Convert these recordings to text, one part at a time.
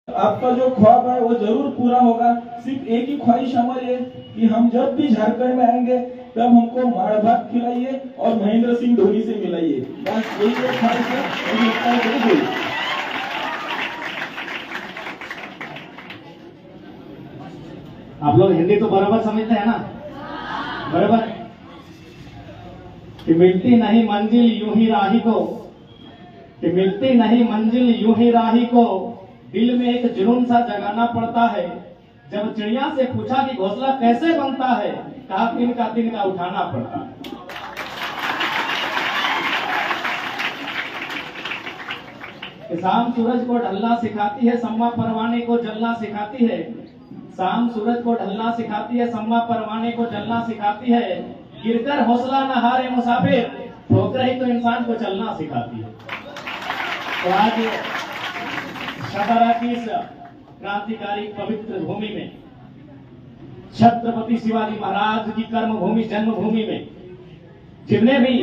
आपका जो ख्वाब है वो जरूर पूरा होगा। सिर्फ एक ही ख्वाहिश हमारी है कि हम जब भी झारखंड में आएंगे तब हमको माड़ भात खिलाइए और महेंद्र सिंह धोनी से मिलाइए। बस यही एक ख्वाहिश है, मुझे लगता है बिल्कुल। आप लोग हिंदी तो बराबर समझते हैं ना? बराबर कि मिलती नहीं मंजिल यूं ही राही को, कि मिलती नहीं मंजिल यूं ही राही को, दिल में एक जुनून सा जगाना पड़ता है। जब चिड़िया से पूछा कि घोंसला कैसे बनता है, कहा दिन का उठाना पड़ता है। शाम सूरज को ढलना सिखाती है, सम्मा परवाने को जलना सिखाती है। शाम सूरज को ढलना सिखाती है, सम्मा परवाने को जलना सिखाती है। गिरकर हौसला न हारे मुसाफिर, ठोकर ही तो इंसान को चलना सिखाती है। तो आज शहरा की इस क्रांतिकारी पवित्र भूमि में, छत्रपति शिवाजी महाराज की कर्म भूमि जन्मभूमि में, जितने भी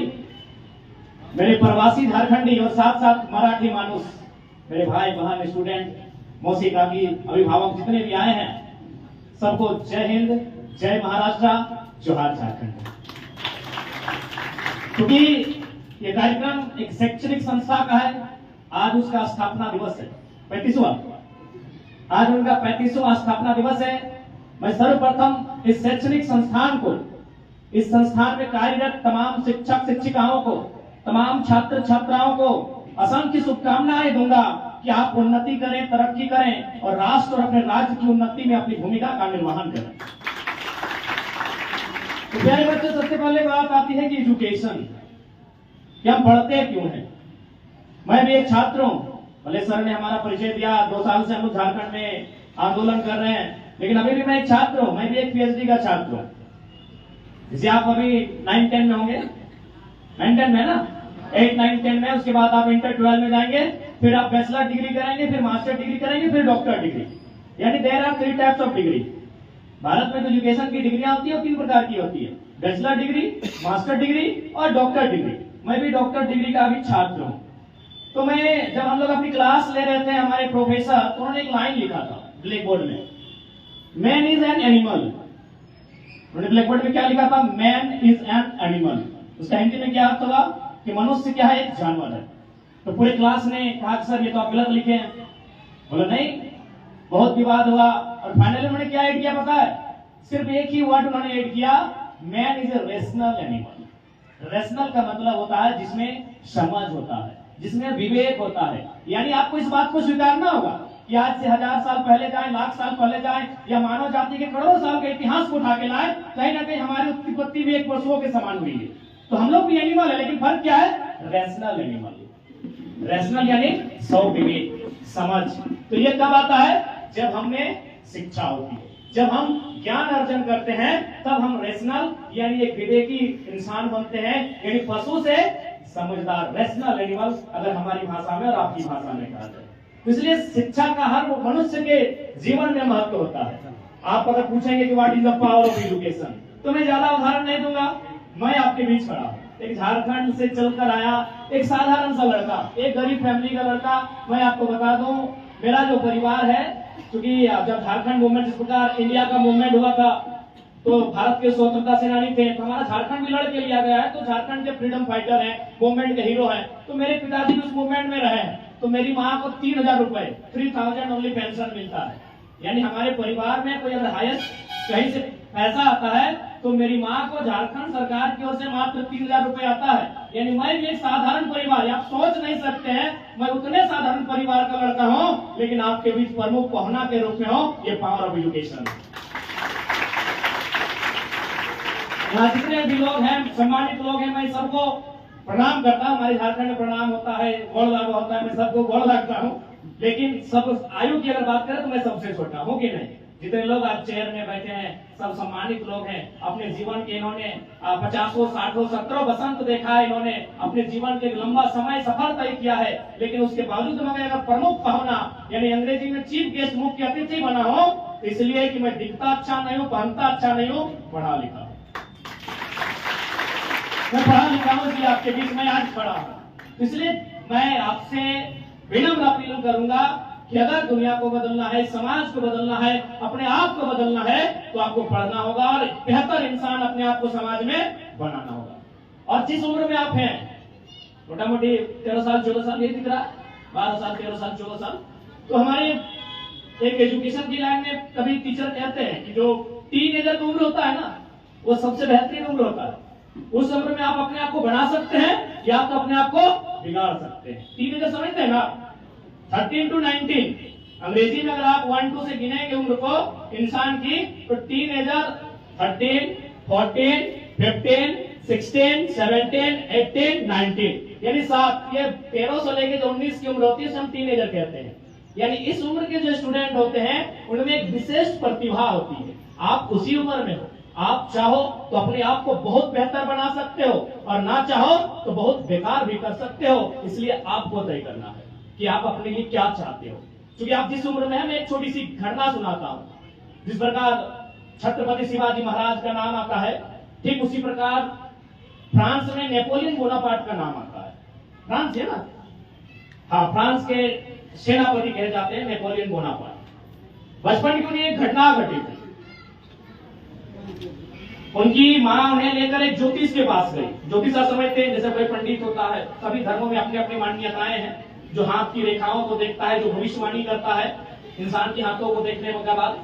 मेरे प्रवासी झारखंडी और साथ साथ मराठी मानुस, मेरे भाई बहन, स्टूडेंट, मौसी काकी, अभिभावक जितने भी आए हैं, सबको जय हिंद, जय महाराष्ट्र, जोहार झारखंड। क्योंकि ये कार्यक्रम एक शैक्षणिक संस्था का है। आज उसका स्थापना दिवस है, 35वां। आज उनका 35वां स्थापना दिवस है। मैं सर्वप्रथम इस शैक्षणिक संस्थान को, इस संस्थान में कार्यरत तमाम शिक्षक शिक्षिकाओं को, तमाम छात्र छात्राओं को असंख्य शुभकामनाएं दूंगा कि आप उन्नति करें, तरक्की करें और राष्ट्र और अपने राज्य की उन्नति में अपनी भूमिका का निर्वहन करें। तो प्यारे बच्चों, सबसे पहले बात आती है कि एजुकेशन, कि हम पढ़ते क्यों हैं। मैं भी एक छात्र हूं। भले सर ने हमारा परिचय दिया, 2 साल से हम लोग झारखंड में आंदोलन कर रहे हैं, लेकिन अभी भी मैं एक छात्र हूं। मैं भी एक पीएचडी का छात्र हूं। जैसे आप अभी 9-10 में होंगे, 9-10 में ना, 8-9-10 में, उसके बाद आप इंटर 12 में जाएंगे, फिर आप बैचलर डिग्री करेंगे, फिर मास्टर डिग्री करेंगे, फिर डॉक्टर डिग्री। यानी there are 3 types of degree. Bharat में तो एजुकेशन की डिग्रियां होती है, 3 प्रकार की होती है, बैचलर डिग्री, मास्टर डिग्री और डॉक्टर डिग्री। मैं भी डॉक्टर डिग्री का भी छात्र हूं। तो मैं, जब हम लोग अपनी क्लास ले रहे थे, हमारे प्रोफेसर, तो उन्होंने एक लाइन लिखा था ब्लैक बोर्ड में, मैन इज एन एनिमल। उन्होंने ब्लैक बोर्ड में क्या लिखा था? Man is an animal. उसका हिंदी में क्या अर्थ होगा कि मनुष्य क्या है? एक जानवर है। तो पूरे क्लास ने कहा कि सर ये तो आप गलत लिखे हैं। बोला नहीं, बहुत विवाद हुआ और फाइनली उन्होंने क्या ऐड किया पता है? सिर्फ एक ही वर्ड उन्होंने ऐड किया, man is a rational animal. Rational का मतलब होता है जिसमें समझ होता है, जिसमें विवेक होता है। यानी आपको इस बात को स्वीकारना होगा कि आज से 1000 साल पहले जाए, लाख साल पहले जाए, या मानव जाति के करोड़ों साल के इतिहास को उठा के लाए, कहीं ना कहीं हमारी उत्पत्ति भी एक पशुओं के समान हुई है। तो हम लोग भी एनिमल है, लेकिन फर्क क्या है? Rational animal. रैशनल यानी विवेक, समझ। तो ये कब आता है? जब हमें शिक्षा होती है, जब हम ज्ञान अर्जन करते हैं, तब हम रैशनल यानी एक विवेकी इंसान बनते हैं। यानी पशु से समझदार, रैशनल एनिमल, अगर हमारी भाषा में और आपकी भाषा में कहा जाए। इसलिए शिक्षा का हर मनुष्य के जीवन में महत्व होता है। आप अगर पूछेंगे कि what is the power of education, तो मैं ज्यादा उदाहरण नहीं दूंगा। मैं आपके बीच खड़ा हूं, एक झारखंड से चलकर आया एक साधारण सा लड़का, एक गरीब फैमिली का लड़का। मैं आपको बता दूं, मेरा जो परिवार है, क्योंकि जब झारखंड मूवमेंट, इस प्रकार इंडिया का मूवमेंट हुआ था, तो भारत के स्वतंत्रता सेनानी थे, तो हमारा झारखंड भी लड़के लिया गया है। तो झारखंड के फ्रीडम फाइटर हैं, मूवमेंट के हीरो हैं। तो मेरे पिताजी भी उस मूवमेंट में रहे हैं। तो मेरी माँ को 3000 रुपए, 3000 ओनली पेंशन मिलता है। यानी हमारे परिवार में कोई अगर हाईएस्ट कहीं से पैसा आता है, तो मेरी माँ को झारखंड सरकार की ओर से मात्र 3000 रुपए आता है। यानी मैं भी एक साधारण परिवार, आप सोच नहीं सकते हैं मैं उतने साधारण परिवार का लड़का हूँ, लेकिन आपके बीच प्रमुख पहुना के रूप में हूँ। ये पावर ऑफ एजुकेशन। यहाँ जितने भी लोग हैं, सम्मानित लोग हैं, मैं सबको प्रणाम करता हूँ। हमारे झारखंड में प्रणाम होता है, गोड़ लगा होता है, मैं सबको गोड़ लगता हूँ। लेकिन सब आयु की अगर बात करें तो मैं सबसे छोटा हूँ कि नहीं। जितने लोग आज चेयर में बैठे हैं, सब सम्मानित लोग हैं। अपने जीवन के इन्होंने 50, 60, 70 बसंत देखा है। इन्होंने अपने जीवन के लंबा समय सफर तय किया है। लेकिन उसके बावजूद मैं अगर प्रमुख पहुना यानी अंग्रेजी में चीफ गेस्ट, मुख्य अतिथि बना हूँ, इसलिए कि मैं दिखता अच्छा नहीं हूँ, पहनता अच्छा नहीं हूँ, पढ़ा लिखा हूँ। मैं पढ़ा लिखा हूँ, इसलिए आपके बीच में आज खड़ा हूँ। इसलिए मैं आपसे विनम्र अपील करूंगा कि अगर दुनिया को बदलना है, समाज को बदलना है, अपने आप को बदलना है, तो आपको पढ़ना होगा और बेहतर इंसान अपने आप को समाज में बनाना होगा। और जिस उम्र में आप हैं, मोटा मोटी 13 साल 14 साल, ये दिख रहा है 12 साल 13 साल 14 साल, तो हमारे एक एजुकेशन की लाइन में कभी टीचर कहते हैं कि जो टीनेजर का उम्र होता है ना, वो सबसे बेहतरीन उम्र होता है। उस उम्र में आप अपने आप को बना सकते हैं या तो अपने आप को बिगाड़ सकते हैं। टीनेजर समझते हैं ना, 13 to 19, अंग्रेजी में अगर आप 1-2 से गिनेंगे उम्र को इंसान की, तो टीनेजर 13, 14, 15, 16, 17, 18, 19, यानी 7, ये 13 से लेके जो 19 की उम्र होती है, हम टीनेजर कहते हैं। यानी इस उम्र के जो स्टूडेंट होते हैं उनमें एक विशेष प्रतिभा होती है। आप उसी उम्र में हो, आप चाहो तो अपने आप को बहुत बेहतर बना सकते हो और ना चाहो तो बहुत बेकार भी कर सकते हो। इसलिए आपको तय करना है कि आप अपने लिए क्या चाहते हो। क्योंकि आप जिस उम्र में हैं, मैं एक छोटी सी घटना सुनाता हूं। जिस प्रकार छत्रपति शिवाजी महाराज का नाम आता है, ठीक उसी प्रकार फ्रांस में नेपोलियन बोनापार्ट का नाम आता है। फ्रांस है ना, हाँ, फ्रांस के सेनापति कहे जाते हैं नेपोलियन बोनापार्ट। बचपन की उन्हें एक घटना घटी थी। उनकी मां उन्हें लेकर एक ज्योतिष के पास गई। ज्योतिष आप समझते हैं, जैसे कोई पंडित होता है, सभी धर्मों में अपनी अपनी मान्यताएं हैं, जो हाथ की रेखाओं को देखता है, जो भविष्यवाणी करता है इंसान के हाथों को देखने के बाद।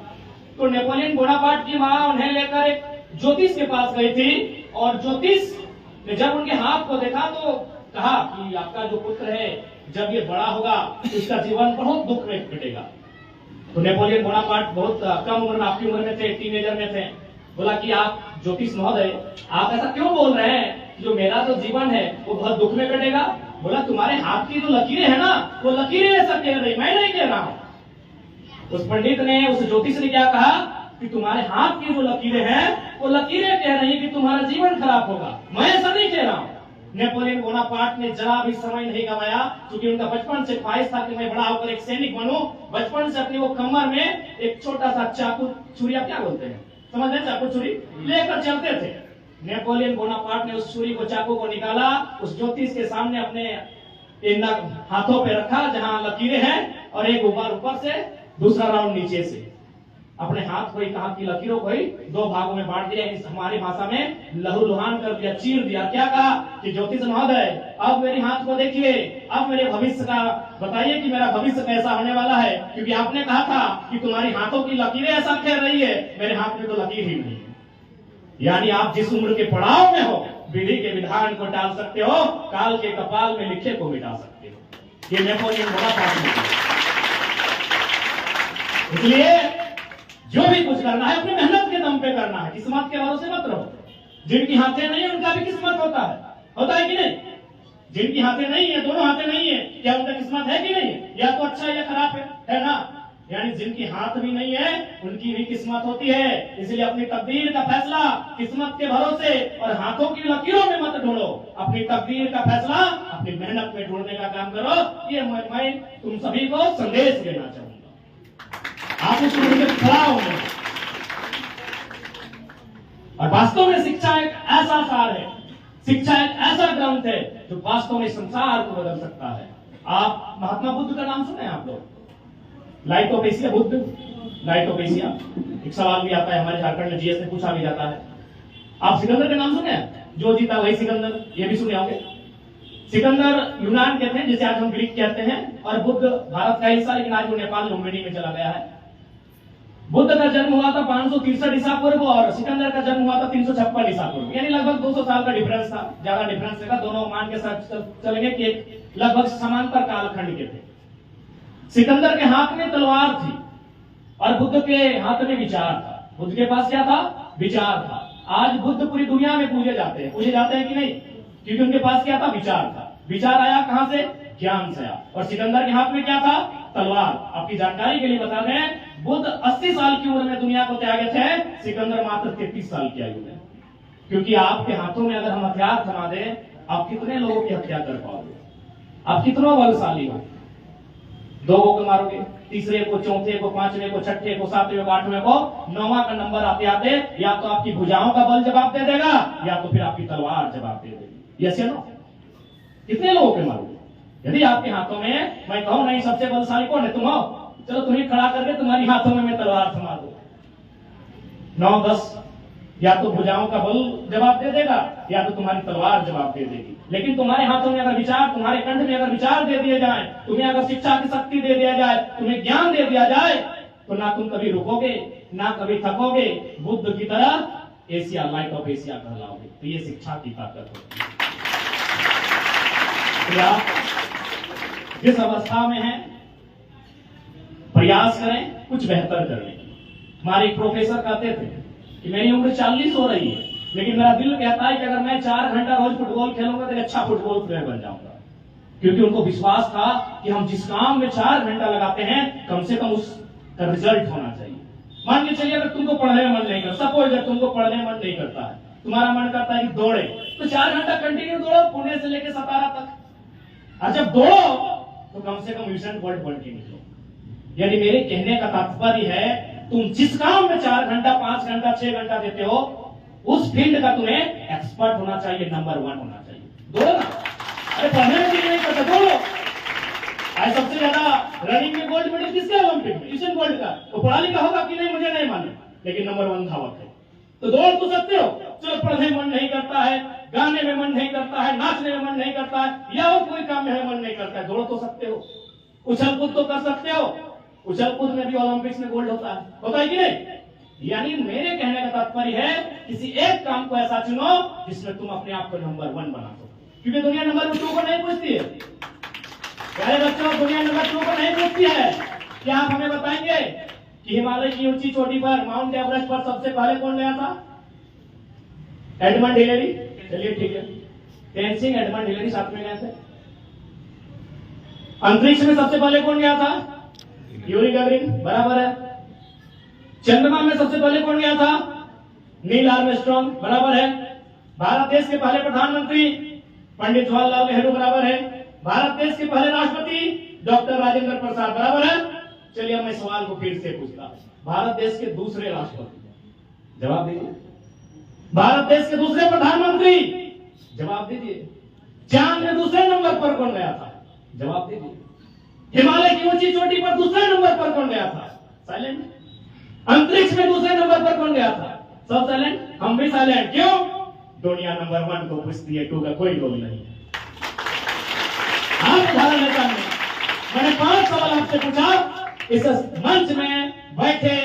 तो नेपोलियन बोनापार्ट की मां उन्हें लेकर एक ज्योतिष के पास गई थी और ज्योतिष ने जब उनके हाथ को देखा तो कहा कि आपका जो पुत्र है, जब ये बड़ा होगा तो इसका जीवन बहुत दुख में कटेगा। तो नेपोलियन बोनापार्ट बहुत कम उम्र में, आपकी उम्र में थे, टीनेजर में थे, बोला कि आप ज्योतिष महोदय, आप ऐसा क्यों बोल रहे हैं, जो मेरा जो जीवन है वो बहुत दुख में कटेगा। बोला तुम्हारे हाथ की जो लकीरें है ना, वो लकीरें ऐसा कह रही, मैं नहीं कह रहा हूं। उस पंडित ने, उस ज्योतिष ने क्या कहा कि तुम्हारे हाथ की जो लकीरें हैं वो लकीरें कह रही कि तुम्हारा जीवन खराब होगा, मैं ऐसा नहीं कह रहा हूं। नेपोलियन बोनापार्ट ने जरा भी समय नहीं गवाया, क्योंकि उनका बचपन से ख्वाहिश था कि मैं बड़ा होकर एक सैनिक बनूं। बचपन से अपनी वो कमर में एक छोटा सा चाकू, छुरी क्या बोलते हैं, समझ रहे, चाकू छुरी लेकर चलते थे। नेपोलियन बोनापार्ट ने उस छुरी को, चाकू को निकाला, उस ज्योतिष के सामने अपने इन हाथों पे रखा जहां लकीरें हैं, और एक ऊपर से, दूसरा राउंड नीचे से। अपने हाथ को ही, कहा की लकीरों को ही 2 भागों में बांट दिया, इस हमारी भाषा में लहूलुहान कर दिया, चीर दिया। क्या कहा कि ज्योतिष महोदय, अब मेरे हाथ को देखिए, अब मेरे भविष्य का बताइए कि मेरा भविष्य कैसा होने वाला है, क्योंकि आपने कहा था कि तुम्हारी हाथों की लकीरें ऐसा कह रही है, मेरे हाथ में तो लकीर ही नहीं है। यानी आप जिस उम्र के पड़ाव में हो, विधि के विधान को टाल सकते हो, काल के कपाल में लिखे को मिटा सकते हो। ये नेपोलियन बोनापार्ट ने किया। इसलिए जो भी कुछ करना है अपनी मेहनत के दम पे करना है, किस्मत के भरोसे मत रहो। जिनकी हाथें नहीं है उनका भी किस्मत होता है कि नहीं? जिनकी हाथें नहीं है, दोनों हाथें नहीं है, क्या उनका किस्मत है कि नहीं? या तो अच्छा या खराब है ना? यानी जिनकी हाथ भी नहीं है उनकी भी किस्मत होती है। इसलिए अपनी तकदीर का फैसला किस्मत के भरोसे और हाथों की लकीरों में मत ढूंढो, अपनी तकदीर का फैसला अपनी मेहनत में ढूंढने का काम करो। ये मैं तुम सभी को संदेश देना चाहूंगा। आप उस उम्र में खड़ा होंगे। और वास्तव में शिक्षा एक ऐसा सार है, शिक्षा एक ऐसा ग्रंथ है जो वास्तव में संसार को बदल सकता है। आप महात्मा बुद्ध का नाम सुने आप लोग? लाइटोपेसिया बुद्ध, लाइटोपेसिया एक सवाल भी आता है हमारे झारखंड में, जीएस में पूछा भी जाता है। आप सिकंदर का नाम सुने? जो जीता वही सिकंदर, ये भी सुने होंगे। सिकंदर यूनान के थे, जिसे आज हम ग्रीक कहते हैं, और बुद्ध भारत का हिस्सा, लेकिन आज वो नेपाल लुम्बिनी में चला गया है। बुद्ध का जन्म हुआ था 563 ईसा पूर्व और सिकंदर का जन्म हुआ था 356 ईसा पूर्व, यानी लगभग 200 साल का डिफरेंस था। ज्यादा डिफरेंस था, दोनों मान के साथ चलेंगे कि लगभग समांतर कालखंड के थे। सिकंदर के हाथ में तलवार थी और बुद्ध के हाथ में विचार था। बुद्ध के पास क्या था? विचार था। आज बुद्ध पूरी दुनिया में पूजे जाते हैं कि नहीं? क्योंकि उनके पास क्या था? विचार था। विचार आया कहां से? ज्ञान से आया। और सिकंदर के हाथ में क्या था? तलवार। आपकी जानकारी के लिए बता दें, बुद्ध 80 साल की उम्र में दुनिया को त्यागे थे, सिकंदर मात्र 33 साल की आयु में। क्योंकि आपके हाथों में अगर हम हथियार थमा दें, आप कितने लोगों की हत्या कर पाओगे? आप कितना बलशाली हो? 2 को मारोगे, तीसरे को, चौथे को, 5वें को, 6ठे को, 7वें को, 8वें को, 9वां का नंबर आते आते या तो आपकी भुजाओं का बल जवाब दे देगा या तो फिर आपकी तलवार जवाब दे देगी। यस या नो? कितने लोगों पे मारोगे? यदि आपके हाथों में, मैं कहूं नहीं सबसे बलशाली कौन है? तुम हो। चलो तुम्हें खड़ा करके तुम्हारी हाथों में मैं तलवार थमा दूं। 9-10 या तो भुजाओं का बल जवाब दे देगा या तो तुम्हारी तलवार जवाब दे देगी। लेकिन तुम्हारे हाथों में अगर विचार, तुम्हारे कंठ में अगर विचार दे दिए जाए, तुम्हें अगर शिक्षा की शक्ति दे दिया जाए, तुम्हें ज्ञान दे दिया जाए, तो ना तुम कभी रुकोगे ना कभी थकोगे, बुद्ध की तरह एशिया, लाइट ऑफ एशिया कहलाओगे। तो ये शिक्षा की ताकत होती है। तो आप जिस अवस्था में हैं प्रयास करें कुछ बेहतर करने की। हमारे एक प्रोफेसर कहते थे कि मेरी उम्र 40 हो रही है, लेकिन मेरा दिल कहता है कि अगर मैं 4 घंटा रोज फुटबॉल खेलूंगा तो अच्छा फुटबॉल प्लेयर बन जाऊंगा। क्योंकि उनको विश्वास था कि हम जिस काम में 4 घंटा लगाते हैं कम से कम उसका रिजल्ट होना चाहिए। मान के चलिए अगर तुमको पढ़ने में मन नहीं करता, सपोज अगर तुमको पढ़ने में मन नहीं करता है, तुम्हारा मन करता है कि दौड़े, तो 4 घंटा कंटिन्यू दौड़ो पुणे से लेकर सतारा तक। और जब दौड़ो तो कम से कम यूसेन बोल्ट बन के निकलो। यानी मेरे कहने का तात्पर्य है तुम जिस काम में 4 घंटा 5 घंटा 6 घंटा देते हो उस फील्ड का तुम्हें एक्सपर्ट होना चाहिए, नंबर 1 होना चाहिए। दौड़ो ना, अरे पढ़ने में नहीं करता, दौड़ो। आज सबसे ज्यादा रनिंग में गोल्ड मेडल किसका ओलंपिक में? यूसेन बोल्ट का। तो पढ़ा लिखा होगा कि नहीं मुझे नहीं मालूम, लेकिन नंबर 1 धावक है। तो दौड़ तो सकते हो। चलो पढ़ने में मन नहीं करता है, गाने में मन नहीं करता है, नाचने में मन नहीं करता है, या और कोई काम में मन नहीं करता है, दौड़ तो सकते हो। उछल कूद तो कर सकते हो, उछल कूद में भी ओलंपिक्स में गोल्ड होता है कि नहीं? यानी मेरे कहने का तात्पर्य है किसी एक काम को ऐसा चुनो जिसमें तुम अपने आप को नंबर 1 बना दो। क्योंकि दुनिया नंबर 2 को नहीं पूछती है प्यारे बच्चों, दुनिया नंबर 2 को नहीं पूछती है। क्या आप हमें बताएंगे कि हिमालय की ऊंची चोटी पर, माउंट एवरेस्ट पर सबसे पहले कौन गया था? Edmund Hillary. चलिए ठीक है, तेनसिंग एडमंड हिलेरी साथ में गए थे। अंतरिक्ष में सबसे पहले कौन गया था? यूरी गैगरिन, बराबर है। चंद्रमा में सबसे पहले कौन गया था? नील आर्मस्ट्रांग, बराबर है। भारत देश के पहले प्रधानमंत्री पंडित जवाहरलाल नेहरू, बराबर है। भारत देश के पहले राष्ट्रपति डॉक्टर राजेंद्र प्रसाद, बराबर है। चलिए मैं सवाल को फिर से पूछता हूं, भारत देश के दूसरे राष्ट्रपति, जवाब दीजिए। भारत देश के दूसरे प्रधानमंत्री, जवाब दीजिए। चांद में दूसरे नंबर पर कौन गया था? जवाब दीजिए। हिमालय की ऊंची चोटी पर दूसरे नंबर पर कौन गया था? साइलेंट। अंतरिक्ष में दूसरे नंबर पर कौन गया था? सब साइलेंट, हम भी साइलेंट। क्यों? दुनिया नंबर 1 को पूछती है, 2 का कोई रोल नहीं है। आप उदाहरण लेता हूं, मैंने 5 सवाल आपसे पूछा, इस मंच में बैठे,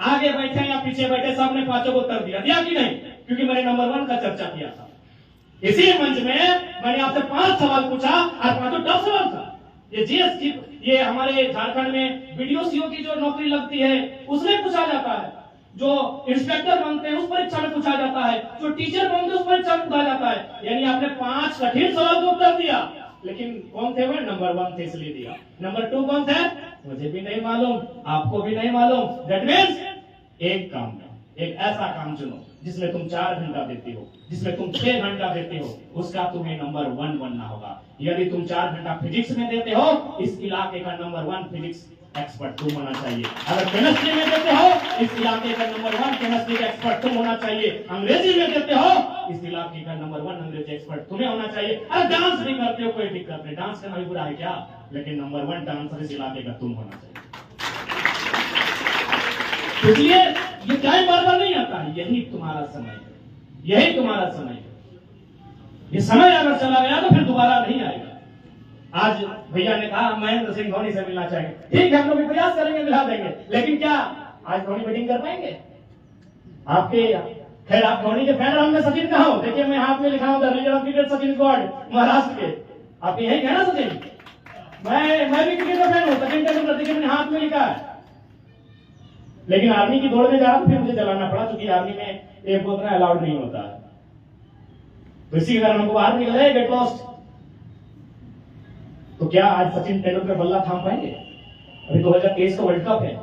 आगे बैठे या पीछे बैठे, सबने 5 को उत्तर दिया कि नहीं? क्योंकि मैंने नंबर 1 का चर्चा किया था। इसी मंच में मैंने आपसे 5 सवाल पूछा और 5 टफ सवाल था। ये जीएसटी, ये हमारे झारखंड में वीडियो की जो नौकरी लगती है उसमें पूछा जाता है, जो इंस्पेक्टर बनते हैं उस परीक्षा में पूछा जाता है, जो टीचर बनते हैं उस परीक्षा में पूछा जाता है। यानी आपने 5 कठिन सवाल का उत्तर दिया, लेकिन कौन थे वो? नंबर 1 थे, इसलिए दिया। नंबर 2 कौन थे? मुझे भी नहीं मालूम, आपको भी नहीं मालूम। दैट मीन्स एक काम का, एक ऐसा काम चुनो जिसमें तुम 4 घंटा देते हो, जिसमें तुम 6 घंटा देते हो, उसका तुम्हें नंबर 1 बनना होगा। यदि तुम 4 घंटा फिजिक्स में देते हो, इस इलाके का नंबर 1 फिजिक्स एक्सपर्ट तुम होना चाहिए। अगर केमिस्ट्री में देते हो, इस इलाके का नंबर 1 केमिस्ट्री का एक्सपर्ट तुम होना चाहिए। अंग्रेजी में देते हो, इस इलाके का नंबर 1 अंग्रेजी एक्सपर्ट तुम्हें होना चाहिए। अगर डांस भी करते हो, कोई दिक्कत नहीं, डांस करना भी बुरा है क्या? लेकिन नंबर 1 डांसर इस इलाके का तुम होना चाहिए। इसलिए ये टाइम बार बार नहीं आता है, यही तुम्हारा समय है, यही तुम्हारा समय है। ये समय अगर चला गया तो फिर दोबारा नहीं आएगा। आज भैया ने कहा महेंद्र सिंह धोनी से मिलना चाहिए, ठीक है, हम लोग भी प्रयास करेंगे, मिला देंगे, लेकिन क्या आज धोनी बैटिंग कर पाएंगे? आपके खैर आप धोनी के फैन, हमने सचिन कहा हो, देखिए मैं हाथ में लिखा हूं the leader of cricket Sachin God, Maharashtra के। आप यही कहना सचिन? मैं भी क्रिकेट का फैन हूं, सचिन तेंदुलकर, देखिए मैंने हाथ में लिखा है। लेकिन आर्मी की दौड़ में जा रहा था, फिर मुझे जलाना पड़ा, क्योंकि आर्मी में एक बोलना अलाउड नहीं होता है। तो इसी कारण हमको बाहर निकले, गेट लॉस्ट। तो क्या आज सचिन तेंदुलकर बल्ला थाम पाएंगे? अभी 2023 का वर्ल्ड कप है,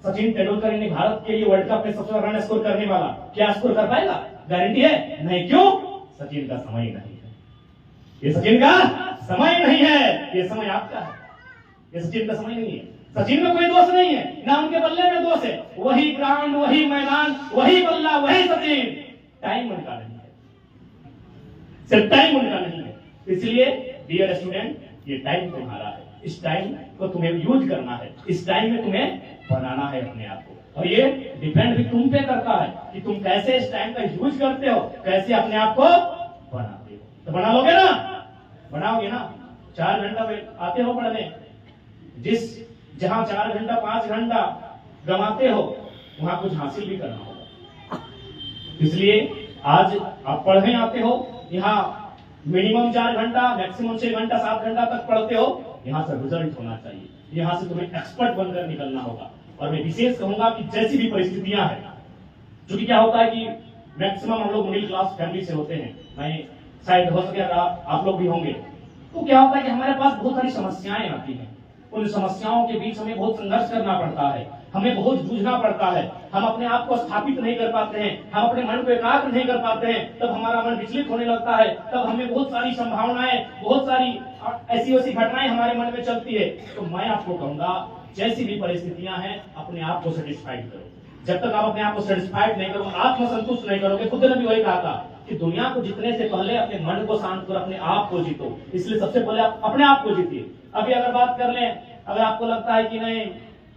सचिन तेंदुलकर ने भारत के लिए वर्ल्ड कप में सबसे ज्यादा रन स्कोर करने वाला, क्या स्कोर कर पाएगा? गारंटी है? नहीं। क्यों? सचिन का समय नहीं है, ये सचिन का समय नहीं है, ये समय आपका है, ये सचिन का समय नहीं है। सचिन में कोई दोष नहीं है, ना उनके बल्ले में दोष है, वही ग्राउंड, वही मैदान, वही बल्ला, वही सचिन। टाइम उनका नहीं है, सिर्फ टाइम उनका नहीं है। इसलिए डियर स्टूडेंट, ये टाइम तुम्हारा है। इस टाइम को तुम्हें यूज करना है, इस टाइम में तुम्हें बनाना है अपने आप को। और ये डिपेंड भी तुम पे करता है कि तुम कैसे इस टाइम का यूज करते हो, कैसे अपने आप को बनाते हो। तो बना लोगे ना, बनाओगे ना। 4 घंटा में आते हो पढ़ने, जहां 4 घंटा 5 घंटा गंवाते हो वहां कुछ हासिल भी करना होगा। इसलिए आज आप पढ़ने आते हो, यहाँ मिनिमम 4 घंटा, मैक्सिमम 6 घंटा 7 घंटा तक पढ़ते हो, यहाँ से रिजल्ट होना चाहिए, यहाँ से तुम्हें एक्सपर्ट बनकर निकलना होगा। और मैं विशेष कहूंगा कि जैसी भी परिस्थितियां हैं, जो कि क्या होता है कि मैक्सिमम हम लोग मिडिल क्लास फैमिली से होते हैं, मैं शायद हो सके आप लोग भी होंगे, तो क्या होता है कि हमारे पास बहुत सारी समस्याएं आती हैं। उन समस्याओं के बीच हमें बहुत संघर्ष करना पड़ता है, हमें बहुत जूझना पड़ता है, हम अपने आप को स्थापित नहीं कर पाते हैं, हम अपने मन को एकाग्र नहीं कर पाते हैं, तब हमारा मन विचलित होने लगता है, तब हमें बहुत सारी संभावनाएं, बहुत सारी ऐसी वैसी घटनाएं हमारे मन में चलती है। तो मैं आपको कहूंगा, जैसी भी परिस्थितियां हैं, अपने आप को सेटिस्फाइड करो। जब तक आप अपने आप को सेटिस्फाइड नहीं करोगे, आत्मसंतुष्ट नहीं करोगे, खुद ने भी वही कहा था कि दुनिया को जीतने से पहले अपने मन को शांत करो, अपने आप को जीतो। इसलिए सबसे पहले आप अपने आप को जीतिए। अभी अगर बात कर लें, अगर आपको लगता है कि नहीं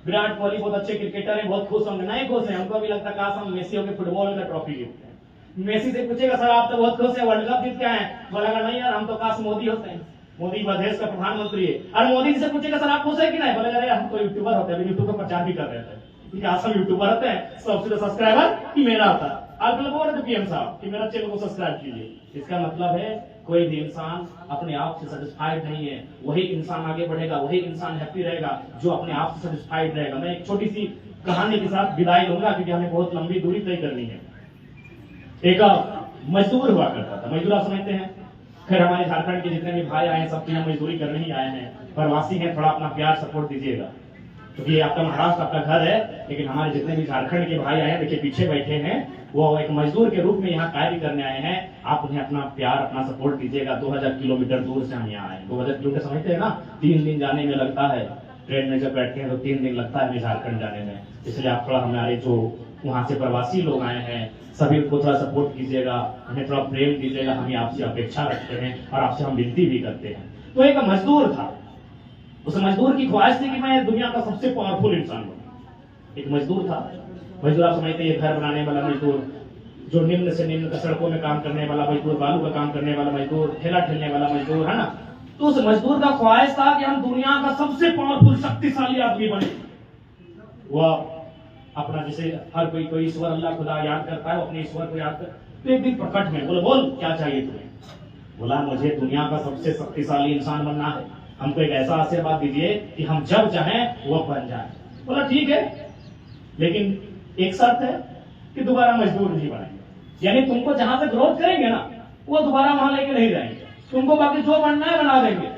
विराट कोहली बहुत अच्छे क्रिकेटर है, बहुत खुश होंगे, नहीं खुश है, हमको भी लगता है काश हम मेसी होकर फुटबॉल का ट्रॉफी जीतते हैं। मेसी से पूछेगा सर आप तो बहुत खुश है, वर्ल्ड कप जीत के आए हैं, बोलेगा नहीं यार हम तो काश मोदी होते हैं, मोदी देश का प्रधानमंत्री है। और मोदी से पूछेगा सर आप खुश है कि नहीं, बोलेगा अरे हम तो यूट्यूबर होते हैं, यूट्यूब पर प्रचार भी कर रहे थे, आसम यूट्यूबर होते हैं, सबसे तो सब्सक्राइबर मेरा होता है। आप लोग बोल रहे थे पीएम साहब कि मेरा चैनल को सब्सक्राइब कीजिए। इसका मतलब है कोई भी इंसान अपने आप से सेटिस्फाइड नहीं है, वही इंसान आगे बढ़ेगा, वही इंसान हैप्पी रहेगा जो अपने आप से सेटिस्फाइड रहेगा। मैं एक छोटी सी कहानी के साथ विदाई लूंगा क्योंकि हमें बहुत लंबी दूरी तय करनी है। एक मजदूर हुआ करता था, मजदूर आप समझते हैं। खैर हमारे झारखंड के जितने भी भाई आए हैं सब यहाँ मजदूरी करने ही आए हैं, प्रवासी हैं, थोड़ा अपना प्यार सपोर्ट दीजिएगा क्योंकि आपका महाराष्ट्र आपका घर है, लेकिन हमारे जितने भी झारखंड के भाई आए हैं, देखिए पीछे बैठे हैं, वो एक मजदूर के रूप में यहाँ कार्य करने आए हैं। आप उन्हें अपना प्यार अपना सपोर्ट दीजिएगा। 2000 किलोमीटर दूर से हम यहाँ आए। 2000 किलोमीटर समझते हैं ना, 3 दिन जाने में लगता है, ट्रेन में जब बैठते हैं तो 3 दिन लगता है झारखंड जाने में। इसलिए आप थोड़ा हमारे जो वहाँ से प्रवासी लोग आए हैं सभी को थोड़ा सपोर्ट कीजिएगा, हमें थोड़ा प्रेम दीजिएगा, हमें आपसे अपेक्षा रखते हैं और आपसे हम विनती भी करते हैं। तो एक मजदूर था, उस मजदूर की ख्वाहिश थी कि मैं दुनिया का सबसे पावरफुल इंसान बनूं। एक मजदूर था, मजदूर आप समझते हैं घर बनाने वाला मजदूर, जो निम्न से निम्न सड़कों में काम करने वाला मजदूर, बालू का काम करने वाला मजदूर, ठेला ठेलने वाला मजदूर, है ना। तो उस मजदूर का ख्वाहिश था कि हम दुनिया का सबसे पावरफुल शक्तिशाली आदमी बने। वह अपना जैसे हर कोई ईश्वर अल्लाह खुदा याद करता है, वो अपने ईश्वर को याद कर। तो एक दिन प्रकट में बोले बोल क्या चाहिए तुम्हें। बोला मुझे दुनिया का सबसे शक्तिशाली इंसान बनना है, हमको एक ऐसा आशीर्वाद दीजिए कि हम जब चाहें वो बन जाए। बोला ठीक है, लेकिन एक शर्त है कि दोबारा मजदूर नहीं बनाएंगे, यानी तुमको जहां से ग्रोथ करेंगे ना वो दोबारा वहां लेके नहीं जाएंगे, तुमको बाकी जो बनना है बना देंगे।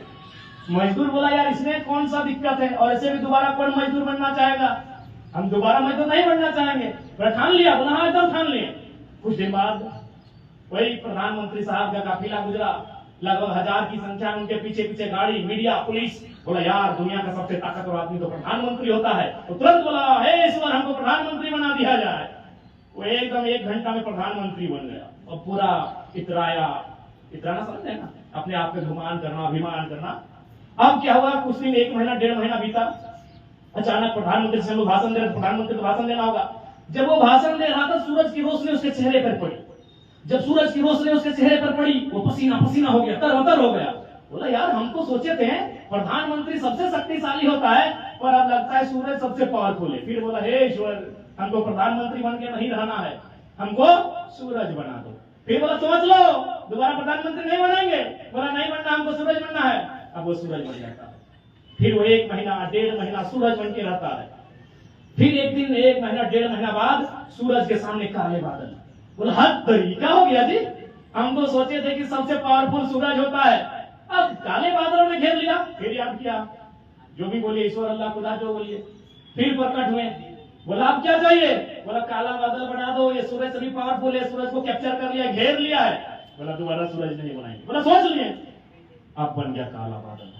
मजदूर बोला यार इसमें कौन सा दिक्कत है, और ऐसे भी दोबारा कौन मजदूर बनना चाहेगा, हम दोबारा मजदूर नहीं बनना चाहेंगे। ठान लिया, बोला हाँ एकदम ठान लिए। कुछ दिन बाद वही प्रधानमंत्री साहब का काफिला गुजरा, लगभग 1000 की संख्या में, उनके पीछे पीछे गाड़ी, मीडिया, पुलिस। बोला यार दुनिया का सबसे ताकतवर आदमी तो प्रधानमंत्री होता है। तो तुरंत बोला हे ईश्वर हमको प्रधानमंत्री बना दिया जाए। वो एकदम 1 घंटा में प्रधानमंत्री बन गया और पूरा इतराया, इतराना समझते हैं ना, अपने आप पे गुमान करना, अभिमान करना। अब क्या हुआ, कुछ दिन 1 महीना 1.5 महीना बीता, अचानक प्रधानमंत्री से लोग भाषण दे रहे, प्रधानमंत्री को भाषण देना होगा। जब वो भाषण दे रहा था सूरज की रोशनी उसके चेहरे पर पड़ी। जब सूरज की रोशनी उसके चेहरे पर पड़ी वो पसीना पसीना हो गया, तरबतर हो गया। बोला यार हम तो सोचे थे प्रधानमंत्री सबसे शक्तिशाली होता है, पर अब लगता है सूरज सबसे पावरफुल है। फिर बोला हे ईश्वर हमको प्रधानमंत्री बन के नहीं रहना है, हमको सूरज बना दो। फिर बोला सोच लो दोबारा प्रधानमंत्री नहीं बनाएंगे। बोला नहीं बनना, हमको सूरज बनना है। अब वो सूरज बन जाता है। फिर वो 1 महीना 1.5 महीना सूरज बन के रहता है। फिर एक दिन 1 महीना 1.5 महीना बाद सूरज के सामने काले बादल। बोला हद तरीका हो गया जी, हम तो सोचे थे कि सबसे पावरफुल सूरज होता है, अब काले बादलों ने घेर लिया। फिर याद किया, जो भी बोलिए ईश्वर अल्लाह खुदा जो बोलिए। फिर प्रकट हुए, बोला अब क्या चाहिए। बोला काला बादल बना दो, ये सूरज सभी पावरफुल है, सूरज को कैप्चर कर लिया, घेर लिया है। बोला दोबारा सूरज नहीं बनाएंगे। बोला सोच लिए, अब बन गया काला बादल।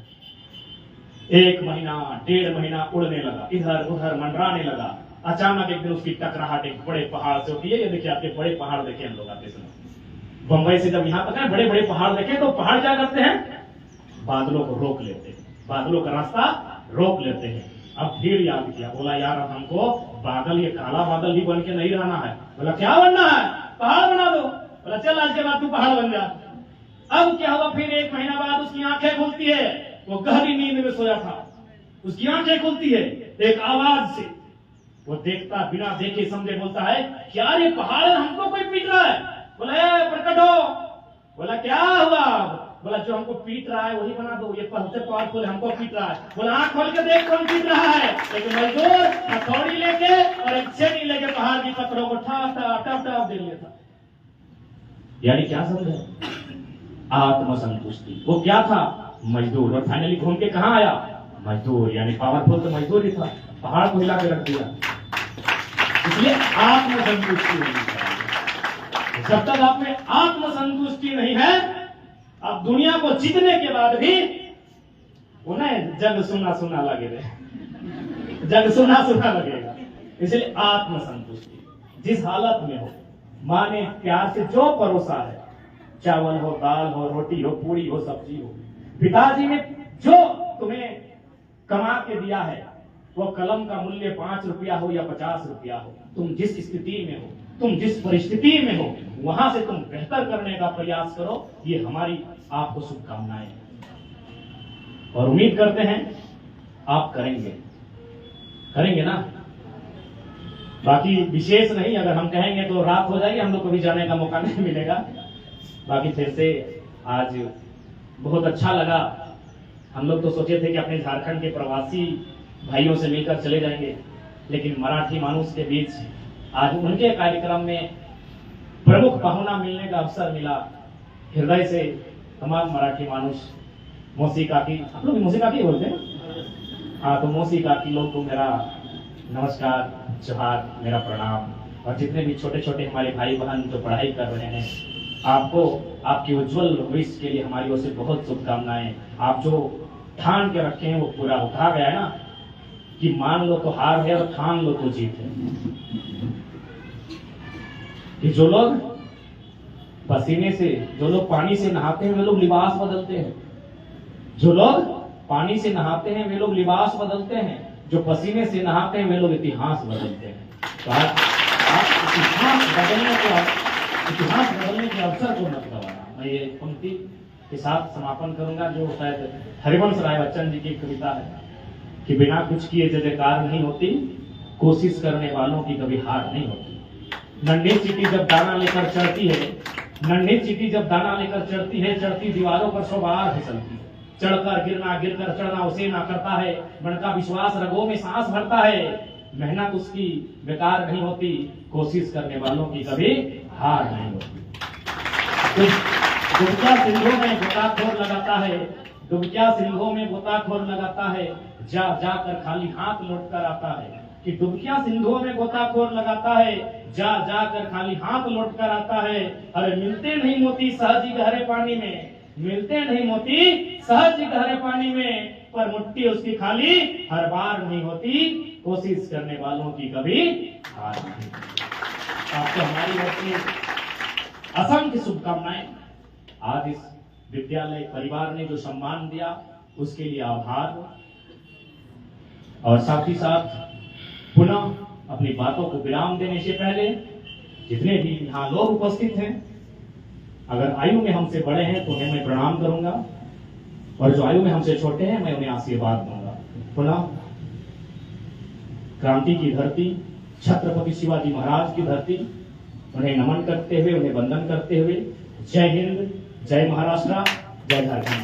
1 महीना 1.5 महीना उड़ने लगा, इधर उधर मंडराने लगा। अचानक एक दिन उसकी टकराहट एक बड़े पहाड़ से होती है। ये देखिए आपके बड़े पहाड़ देखे हम लोग आते समय बंबई से जब यहाँ तक है, बड़े बड़े पहाड़ देखे तो पहाड़ क्या करते हैं, बादलों को रोक लेते हैं। बादलों का रास्ता रोक लेते हैं। अब फिर याद किया, बोला यार अब हमको बादल, ये काला बादल ही बन के नहीं रहना है। बोला क्या बनना है? पहाड़ बना दो। बोला चल आज के बाद तू पहाड़ बन जा। अब क्या हुआ, फिर 1 महीना बाद उसकी आंखें खुलती है, वो गहरी नींद में सोया था, उसकी आंखें खुलती है एक आवाज से, वो देखता बिना देखे समझे बोलता है क्या ये पहाड़ हमको कोई पीट रहा है? बोला प्रकट हो। बोला क्या हुआ? बोला जो हमको पीट रहा है वही बना दो, ये सबसे पावरफुल हमको पीट रहा है। बोला आंख खोल के देख कौन पीट रहा है। लेकिन मजदूर हथौड़ी लेके और एक छेनी लेके पहाड़ की पत्थरों को ठप ठप ठप ठप दे लेता। यानी क्या समझे? आत्मसंतुष्टि। वो क्या था? मजदूर। और फाइनली घूम के कहां आया? मजदूर। यानी पावरफुल तो मजदूर ही था, पहाड़ को हिला के रख दिया। इसलिए आत्मसंतुष्टि होनी चाहिए। जब तक आप में आत्मसंतुष्टि नहीं है, आप दुनिया को जीतने के बाद भी उन्हें जग सुना सुना लगेगा, जग सुना सुना लगेगा। इसलिए आत्मसंतुष्टि जिस हालत में हो, माँ ने प्यार से जो परोसा है, चावल हो, दाल हो, रोटी हो, पूरी हो, सब्जी हो, पिताजी ने जो तुम्हें कमा के दिया है, वो कलम का मूल्य 5 रुपया हो या 50 रुपया हो, तुम जिस स्थिति में हो, तुम जिस परिस्थिति में हो, वहां से तुम बेहतर करने का प्रयास करो। ये हमारी आपको शुभकामनाएं हैं और उम्मीद करते हैं आप करेंगे ना। बाकी विशेष नहीं, अगर हम कहेंगे तो रात हो जाएगी, हम लोग को भी जाने का मौका नहीं मिलेगा। बाकी फिर से आज बहुत अच्छा लगा। हम लोग तो सोचे थे कि अपने झारखंड के प्रवासी भाइयों से मिलकर चले जाएंगे, लेकिन मराठी मानुष के बीच आज उनके कार्यक्रम में प्रमुख पाहुना मिलने का अवसर मिला। हृदय से तमाम मराठी मानुष, मौसी काकी, आप लोग मौसी काकी बोलते हैं? हाँ, तो मौसी काकी लोग को मेरा नमस्कार, जोहार, मेरा प्रणाम। और जितने भी छोटे छोटे हमारे भाई बहन जो पढ़ाई कर रहे हैं, आपको आपकी उज्जवल भविष्य के लिए हमारी ओर से बहुत शुभकामनाएं। आप जो ठान के रखे हैं वो पूरा हो। कहा गया है ना कि मान लो तो हार है और ठान लो तो जीत है। कि जो लोग पसीने से, जो लोग पानी से नहाते हैं वे लोग लिबास बदलते हैं, जो लोग पानी से नहाते हैं वे लोग लिबास बदलते हैं, जो पसीने से नहाते हैं वे लोग इतिहास बदलते हैं। तो आप इतिहास बदलने के अवसर को मत गवाना। मैं ये पंक्ति के साथ समापन करूंगा, जो शायद हरिवंश राय बच्चन जी की कविता है कि बिना कुछ किए जयकार नहीं होती, कोशिश करने वालों की कभी हार नहीं होती। नन्ही चींटी जब दाना लेकर चढ़ती है, नन्ही चींटी जब दाना लेकर चढ़ती है, चढ़ती दीवारों पर 100 बार फिसलती है। चढ़कर गिरना, गिरकर चढ़ना उसे ना करता है, मन का विश्वास रगों में सांस भरता है। मेहनत उसकी बेकार नहीं होती, कोशिश करने वालों की कभी हार नहीं होती। डुबक्या सिंधों में गोताखोर लगाता है, डुबक्या सिंधों में गोताखोर लगाता है, जा जाकर खाली हाथ लौट कर आता है। कि डुबकियां सिंधुओं में गोताखोर लगाता है, जा जाकर खाली हाथ लौट कर आता है। अरे मिलते नहीं मोती सहज ही गहरे पानी में, मिलते नहीं मोती सहज ही गहरे पानी में, पर मुट्ठी उसकी खाली हर बार नहीं होती, कोशिश करने वालों की कभी हार नहीं। आपको हमारी ओर से असंख्य शुभकामनाएं। आज इस विद्यालय परिवार ने जो सम्मान दिया उसके लिए आभार। और साथ ही साथ पुनः अपनी बातों को विराम देने से पहले जितने भी यहाँ लोग उपस्थित हैं, अगर आयु में हमसे बड़े हैं तो उन्हें मैं प्रणाम करूंगा, और जो आयु में हमसे छोटे हैं मैं उन्हें आशीर्वाद दूंगा। पुनः क्रांति की धरती, छत्रपति शिवाजी महाराज की धरती, उन्हें नमन करते हुए, उन्हें वंदन करते हुए, जय हिंद, जय महाराष्ट्र, जय झारखंड।